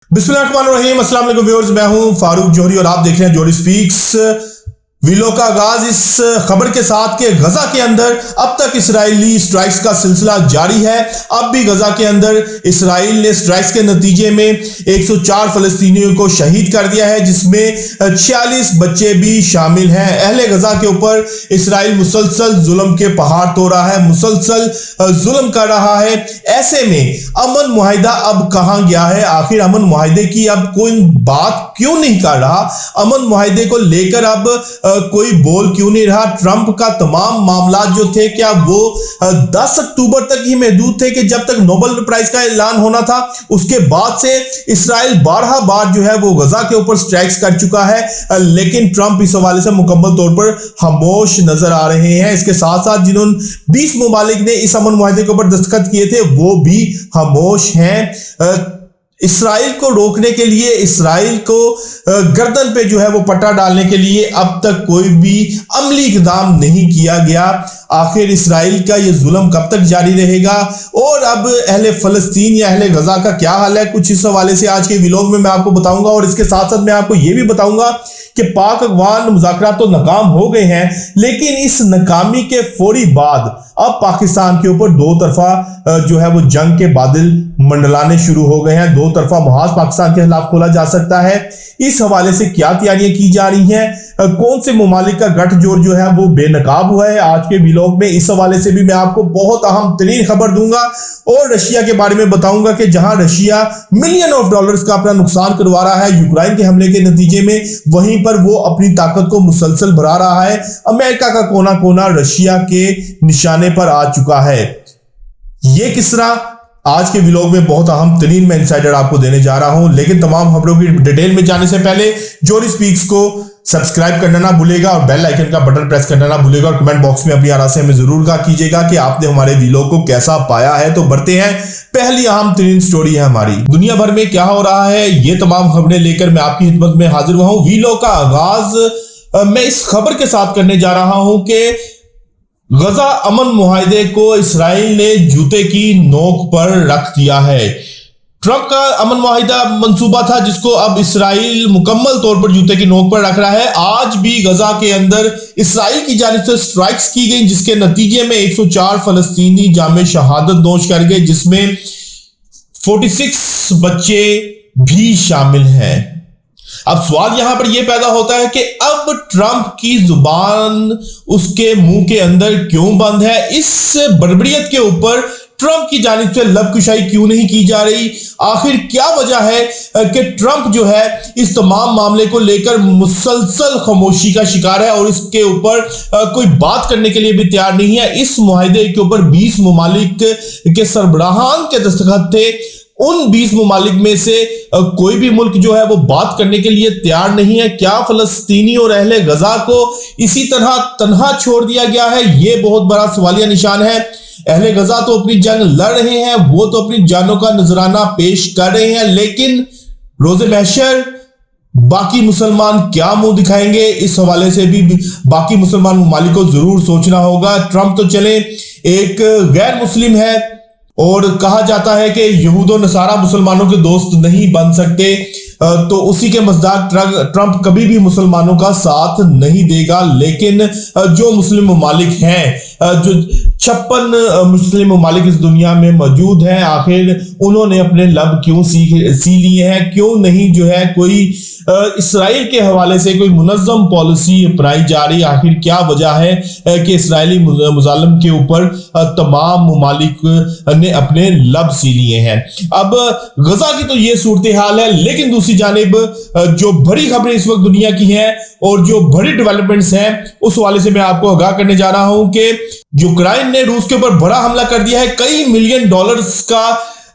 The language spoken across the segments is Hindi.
बिस्मिल्लाहिर्रहमानिर्रहीम। अस्सलाम वालेकुम व्यूअर्स, मैं हूं फारूक जोहरी और आप देख रहे हैं जोहरी स्पीक्स। वीडियो का आगाज इस खबर के साथ कि गजा के अंदर अब तक इसराइली स्ट्राइक्स का सिलसिला जारी है। अब भी गजा के अंदर इसराइल ने स्ट्राइक्स के नतीजे में 104 फलस्तीनियों को शहीद कर दिया है, जिसमें 46 बच्चे भी शामिल हैं। अहले गजा के ऊपर इसराइल मुसलसल जुल्म के पहाड़ तोड़ रहा है, मुसलसल जुल्म कर रहा है। ऐसे में अमन मुआहिदा अब कहां गया है? आखिर अमन मुआहिदे की अब कोई बात क्यों नहीं कर रहा? अमन मुआहिदे को लेकर अब कोई बोल क्यों नहीं रहा? ट्रंप का तमाम मामला जो थे, क्या वो 10 अक्टूबर तक ही महदूद थे कि जब तक नोबेल प्राइज का ऐलान होना था? उसके बाद से इसराइल 12 बार जो है वो गजा के ऊपर स्ट्राइक्स कर चुका है, लेकिन ट्रंप इस हवाले से मुकम्मल तौर पर खामोश नजर आ रहे हैं। इसके साथ साथ जिन्होंने 20 मुमालिक ने इस अमन मुआहिदे के ऊपर दस्तखत किए थे वो भी खामोश हैं। इसराइल को रोकने के लिए, इसराइल को गर्दन पे जो है वो पट्टा डालने के लिए अब तक कोई भी अमली इक़दाम नहीं किया गया। आखिर इसराइल का ये जुल्म कब तक जारी रहेगा? और अब अहले फलस्तीन या अहले गजा का क्या हाल है, कुछ इस हवाले से आज के व्लॉग में मैं आपको बताऊंगा। और इसके साथ साथ मैं आपको ये भी बताऊंगा कि पाक अफगान मुज़ाकरात तो नाकाम हो गए हैं, लेकिन इस नाकामी के फौरी बाद अब पाकिस्तान के ऊपर दो तरफा जो है वो जंग के बादल मंडलाने शुरू हो गए हैं। दो तरफा मुहाज पाकिस्तान के खिलाफ खोला जा सकता है। इस हवाले से क्या तैयारियां की जा रही हैं? कौन से मुमालिक का गठजोड़ जो है वो बेनकाब हुआ है? आज के व्लॉग में इस हवाले से भी मैं आपको बहुत अहम तरीन खबर दूंगा। और रशिया के बारे में बताऊंगा कि जहां रशिया मिलियन ऑफ डॉलर्स का अपना नुकसान करवा रहा है यूक्रेन के हमले के नतीजे में, वहीं पर वो अपनी ताकत को मुसलसल बढ़ा रहा है। अमेरिका का कोना कोना रशिया के निशाने पर आ चुका है। ये किस तरह? आज के व्लॉग में बहुत अहम तरीन मैं इनसाइडर आपको देने जा रहा हूं, लेकिन तमाम खबरों की डिटेल में जाने से पहले जोहरी स्पीक्स को सब्सक्राइब करना ना भूलेगा और बेल आइकन का बटन प्रेस करना ना भूलेगा। और कमेंट बॉक्स में अपनी आरा से हमें जरूर कहा कीजिएगा कि आपने हमारे व्लॉग को कैसा पाया है। तो बढ़ते हैं, पहली अहम तरीन स्टोरी है हमारी। दुनिया भर में क्या हो रहा है, ये तमाम खबरें लेकर मैं आपकी खिदमत में हाजिर हुआ हूं। व्लॉग का आगाज मैं इस खबर के साथ करने जा रहा हूं कि गजा अमन मुआहिदे को इसराइल ने जूते की नोक पर रख दिया है। ट्रंप का अमन मुआहिदा मंसूबा था जिसको अब इसराइल मुकम्मल तौर पर जूते की नोक पर रख रहा है। आज भी गजा के अंदर इसराइल की जानिब से स्ट्राइक्स की गई, जिसके नतीजे में 104 फलस्तीनी जामे शहादत नोश कर गए, जिसमें 46 बच्चे भी शामिल हैं। अब सवाल यहां पर यह पैदा होता है कि अब ट्रंप की जुबान उसके मुंह के अंदर क्यों बंद है? इस बड़बड़ियत के ऊपर ट्रंप की जानिब से लबकुशाई क्यों नहीं की जा रही? आखिर क्या वजह है कि ट्रंप जो है इस तमाम मामले को लेकर मुसलसल खामोशी का शिकार है और इसके ऊपर कोई बात करने के लिए भी तैयार नहीं है? इस मुआहिदे के ऊपर 20 मुमालिक के सरबराहान के दस्तखत थे। उन 20 मुमालिक में से कोई भी मुल्क जो है वो बात करने के लिए तैयार नहीं है। क्या फलस्तीनी और अहले गजा को इसी तरह तन्हा छोड़ दिया गया है? ये बहुत बड़ा सवालिया निशान है। अहले गजा तो अपनी जंग लड़ रहे हैं, वो तो अपनी जानों का नजराना पेश कर रहे हैं, लेकिन रोज़े महशर बाकी मुसलमान क्या मुंह दिखाएंगे? इस हवाले से भी बाकी मुसलमान मुमालिक को जरूर सोचना होगा। ट्रंप तो चले एक गैर मुस्लिम है और कहा जाता है कि यहूद और नसारा मुसलमानों के दोस्त नहीं बन सकते, तो उसी के मज़दाक ट्रंप कभी भी मुसलमानों का साथ नहीं देगा। लेकिन जो मुस्लिम ममालिक हैं, जो 56 मुस्लिम ममालिक इस दुनिया में मौजूद हैं, आखिर उन्होंने अपने लब क्यों सी लिए हैं? क्यों नहीं जो है कोई इसराइल के हवाले से कोई मुनज़्ज़म पॉलिसी अपनाई जा रही? आखिर क्या वजह है कि इसराइली मुजालिम के ऊपर तमाम मुमालिक ने अपने लब सी लिए हैं? अब गजा की तो ये सूरत हाल है, लेकिन दूसरी जानिब जो बड़ी खबरें इस वक्त दुनिया की हैं और जो बड़ी डेवलपमेंट्स हैं उस वाले से मैं आपको आगाह करने जा रहा हूं कि यूक्रेन ने रूस के ऊपर बड़ा हमला कर दिया है। कई मिलियन डॉलर्स का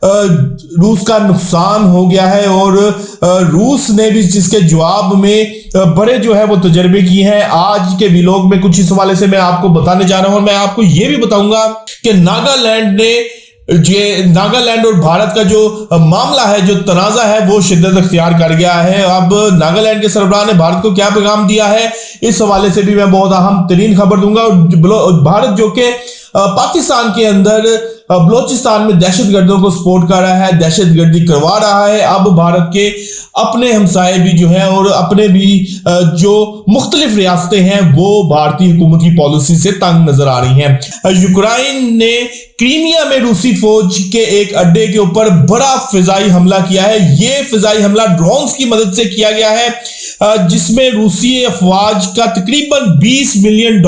रूस का नुकसान हो गया है और रूस ने भी जिसके जवाब में बड़े जो है वो तजर्बे किए हैं। आज के व्लॉग में कुछ इस हवाले से मैं आपको बताने जा रहा हूं। मैं आपको ये भी बताऊंगा कि नागालैंड और भारत का जो मामला है, जो तनाजा है, वो शिद्दत अख्तियार कर गया है। अब नागालैंड के सरबराह ने भारत को क्या पैगाम दिया है, इस हवाले से भी मैं बहुत अहम तरीन खबर दूंगा। और भारत जो कि पाकिस्तान के अंदर बलोचिस्तान में दहशतगर्दों को सपोर्ट कर रहा है, दहशतगर्दी करवा रहा है। अब भारत के अपने हमसाये भी जो है और अपने भी जो मुख्तलिफ रियासतें हैं वो भारतीय हुकूमत की पॉलिसी से तंग नजर आ रही हैं। यूक्रेन ने क्रीमिया में रूसी फौज के एक अड्डे के ऊपर बड़ा फिजाई हमला किया है। यह फिजाई हमला ड्रोन्स की मदद से किया गया है, जिसमें रूसी अफवाज का तकरीबन $20 मिलियन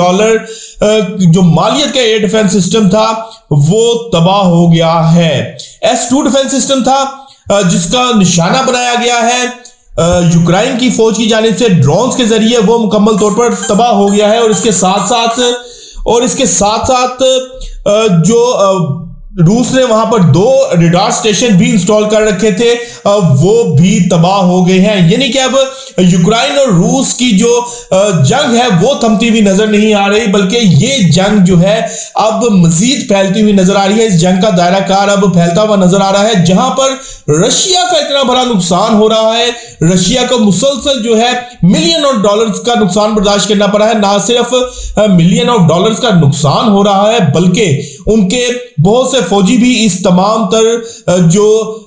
जो मालियत का एयर डिफेंस सिस्टम था वो तबाह हो गया है। S-2 डिफेंस सिस्टम था जिसका निशाना बनाया गया है यूक्रेन की फौज की जानिब से ड्रोन्स के जरिए, वो मुकम्मल तौर पर तबाह हो गया है। और इसके साथ साथ जो रूस ने वहां पर 2 रडार स्टेशन भी इंस्टॉल कर रखे थे, वो भी तबाह हो गए हैं। यानी कि अब यूक्रेन और रूस की जो जंग है वो थमती हुई नजर नहीं आ रही, बल्कि ये जंग जो है अब मजीद फैलती हुई नजर आ रही है। इस जंग का दायरा कार अब फैलता हुआ नजर आ रहा है, जहां पर रशिया का इतना बड़ा नुकसान हो रहा है। रशिया को मुसलसल जो है $मिलियन ऑफ डॉलर्स का नुकसान बर्दाश्त करना पड़ा है। ना सिर्फ $मिलियन ऑफ डॉलर्स का नुकसान हो रहा है, बल्कि उनके बहुत से फौजी भी इस तमाम तर जो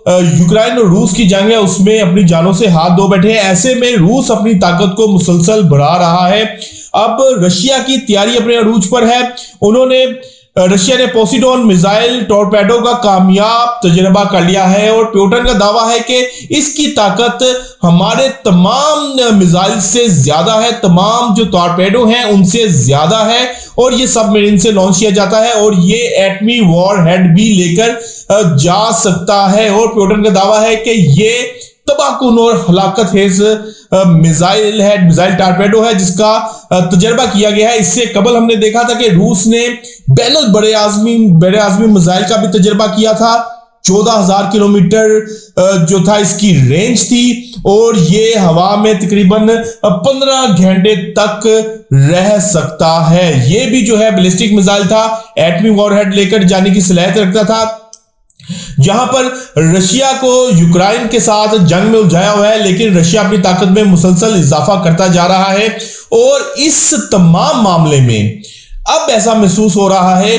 यूक्रेन और रूस की जंग है उसमें अपनी जानों से हाथ धो बैठे हैं। ऐसे में रूस अपनी ताकत को मुसलसल बढ़ा रहा है। अब रशिया की तैयारी अपने अरूज पर है। रशिया ने पोसिडोन मिसाइल टॉर्पेडो का कामयाब तजर्बा कर लिया है और प्यूटन का दावा है कि इसकी ताकत हमारे तमाम मिसाइल से ज्यादा है, तमाम जो टॉर्पेडो हैं उनसे ज्यादा है, और ये सबमरीन से लॉन्च किया जाता है और ये एटमी वॉर हेड भी लेकर जा सकता है। और प्यूटन का दावा है कि ये तबाहकुन और हलाकतखेज मिसाइल टॉर्पेडो है जिसका तजर्बा किया गया है। इससे कबल हमने देखा था कि रूस ने बड़े आजमी मिसाइल का भी तजर्बा किया था। 14,000 किलोमीटर जो था इसकी रेंज थी और ये हवा में तकरीबन 15 घंटे तक रह सकता है। ये भी जो है बैलिस्टिक मिसाइल था, एटमी वॉरहेड लेकर जाने की सलाहियत रखता था। जहां पर रशिया को यूक्रेन के साथ जंग में उलझाया हुआ है, लेकिन रशिया अपनी ताकत में मुसलसल इजाफा करता जा रहा है। और इस तमाम मामले में अब ऐसा महसूस हो रहा है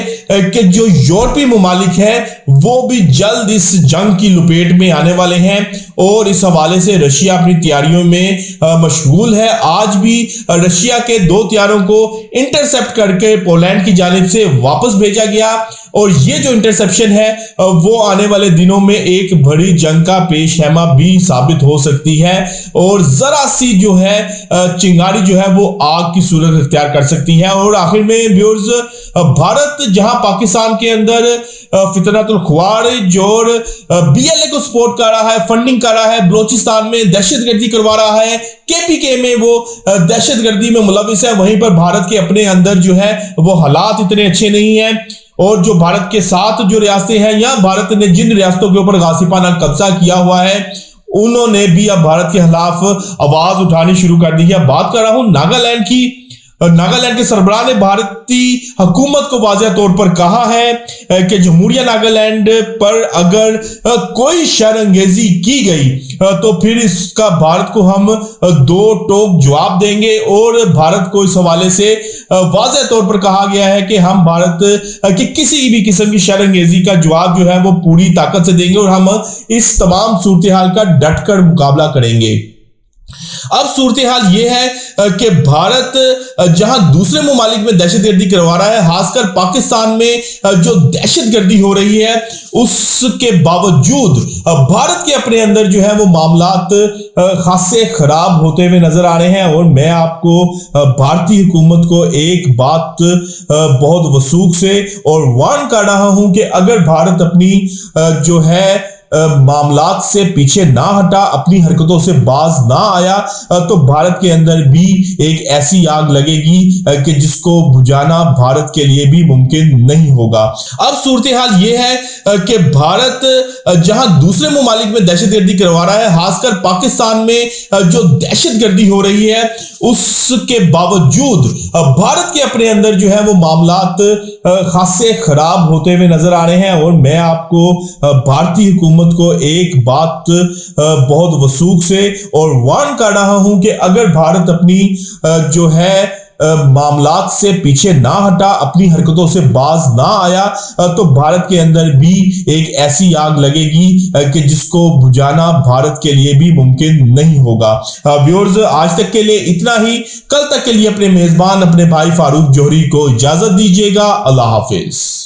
कि जो यूरोपीय मुमालिक हैं वो भी जल्द इस जंग की लपेट में आने वाले हैं और इस हवाले से रशिया अपनी तैयारियों में मशगूल है। आज भी रशिया के 2 तैयारों को इंटरसेप्ट करके पोलैंड की जानिब से वापस भेजा गया और ये जो इंटरसेप्शन है वो आने वाले दिनों में एक बड़ी जंग का पेशहैमा भी साबित हो सकती है और जरा सी जो है चिंगारी जो है वो आग की सूरत इख्तियार कर सकती है। और आखिर में व्यूअर्स, भारत जहां पाकिस्तान के अंदर फितनतुल ख्वारिज और BLA को सपोर्ट कर रहा है, फंडिंग कर रहा है, बलोचिस्तान में दहशतगर्दी करवा रहा है, KPK में वो दहशतगर्दी में मुलविस है, वहीं पर भारत के अपने अंदर जो है वो हालात इतने अच्छे नहीं है। और जो भारत के साथ जो रियासतें हैं या भारत ने जिन रियासतों के ऊपर गासिबाना कब्जा किया हुआ है उन्होंने भी अब भारत के खिलाफ आवाज उठानी शुरू कर दी है। बात कर रहा हूं नागालैंड की। नागालैंड के सरबराह ने भारतीय हुकूमत को वाज़ेह तौर पर कहा है कि जमहूरिया नागालैंड पर अगर कोई शरअंगेजी की गई तो फिर इसका भारत को हम 2 टोक जवाब देंगे। और भारत को इस हवाले से वाज़ेह तौर पर कहा गया है कि हम भारत की किसी भी किस्म की शरअंगेजी का जवाब जो है वो पूरी ताकत से देंगे और हम इस तमाम सूरत हाल का डटकर मुकाबला करेंगे। अब सूरत हाल यह है कि भारत जहां दूसरे मुमालिक में दहशतगर्दी करवा रहा है, खासकर पाकिस्तान में जो दहशतगर्दी हो रही है उसके बावजूद भारत के अपने अंदर जो है वो मामलात खासे खराब होते हुए नजर आ रहे हैं। और मैं आपको भारतीय हुकूमत को एक बात बहुत वसूख से और वार्न कर रहा हूं कि अगर भारत अपनी जो है मामलात से पीछे ना हटा, अपनी हरकतों से बाज ना आया तो भारत के अंदर भी एक ऐसी आग लगेगी कि जिसको बुझाना भारत के लिए भी मुमकिन नहीं होगा। अब सूरत हाल यह है कि भारत जहां दूसरे मुमालिक में दहशतगर्दी करवा रहा है, खासकर पाकिस्तान में जो दहशतगर्दी हो रही है उसके बावजूद भारत के अपने अंदर जो है वो मामलात खासे खराब होते हुए नजर आ रहे हैं। और मैं आपको भारतीय हुकूमत को एक बात बहुत वसूख से और वार्न कर रहा हूं कि अगर भारत अपनी जो है मामलात से पीछे ना हटा, अपनी हरकतों से बाज ना आया, तो भारत के अंदर भी एक ऐसी आग लगेगी कि जिसको बुझाना भारत के लिए भी मुमकिन नहीं होगा। व्यूअर्स, आज तक के लिए इतना ही। कल तक के लिए अपने मेजबान अपने भाई फारूक जौहरी को इजाजत दीजिएगा। अल्लाह हाफिज।